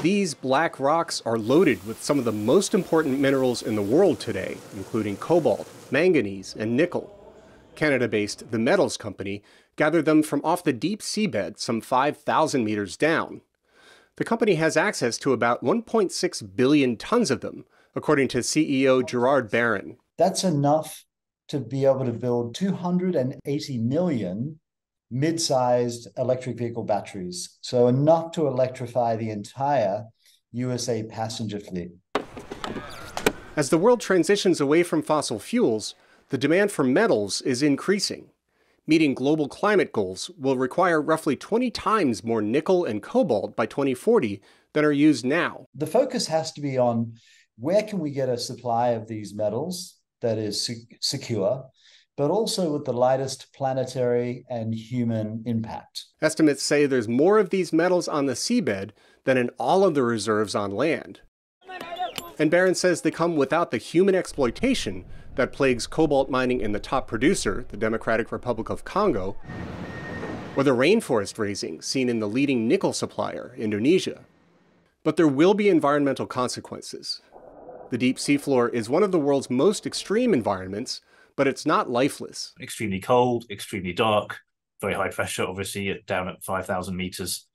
These black rocks are loaded with some of the most important minerals in the world today, including cobalt, manganese, and nickel. Canada-based The Metals Company gathered them from off the deep seabed some 5,000 meters down. The company has access to about 1.6 billion tons of them, according to CEO Gerard Barron. That's enough to be able to build 280 million mid-sized electric vehicle batteries. So enough to electrify the entire USA passenger fleet. As the world transitions away from fossil fuels, the demand for metals is increasing. Meeting global climate goals will require roughly 20 times more nickel and cobalt by 2040 than are used now. The focus has to be on where can we get a supply of these metals that is secure, but also with the lightest planetary and human impact. Estimates say there's more of these metals on the seabed than in all of the reserves on land. And Barron says they come without the human exploitation that plagues cobalt mining in the top producer, the Democratic Republic of Congo, or the rainforest razing seen in the leading nickel supplier, Indonesia. But there will be environmental consequences. The deep seafloor is one of the world's most extreme environments, but it's not lifeless. Extremely cold, extremely dark, very high pressure, obviously, down at 5,000 meters,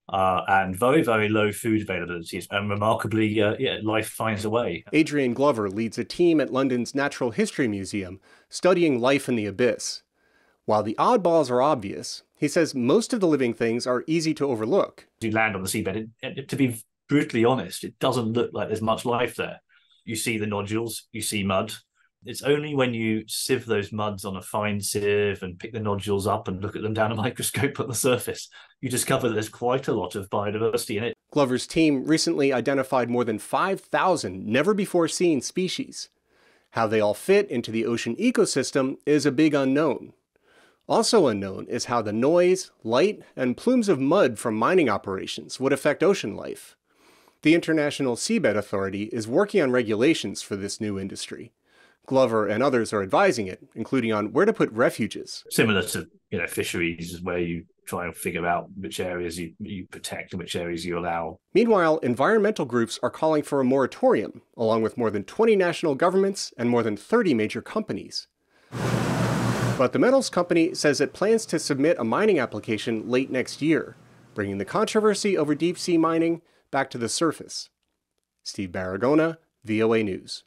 and very, very low food availability. And remarkably, life finds a way. Adrian Glover leads a team at London's Natural History Museum studying life in the abyss. While the oddballs are obvious, he says most of the living things are easy to overlook. You land on the seabed, to be brutally honest, it doesn't look like there's much life there. You see the nodules, you see mud. It's only when you sieve those muds on a fine sieve and pick the nodules up and look at them down a microscope at the surface, you discover there's quite a lot of biodiversity in it. Glover's team recently identified more than 5,000 never-before-seen species. How they all fit into the ocean ecosystem is a big unknown. Also unknown is how the noise, light, and plumes of mud from mining operations would affect ocean life. The International Seabed Authority is working on regulations for this new industry. Glover and others are advising it, including on where to put refuges. Similar to fisheries, where you try and figure out which areas you protect and which areas you allow. Meanwhile, environmental groups are calling for a moratorium, along with more than 20 national governments and more than 30 major companies. But the Metals Company says it plans to submit a mining application late next year, bringing the controversy over deep-sea mining back to the surface. Steve Baragona, VOA News.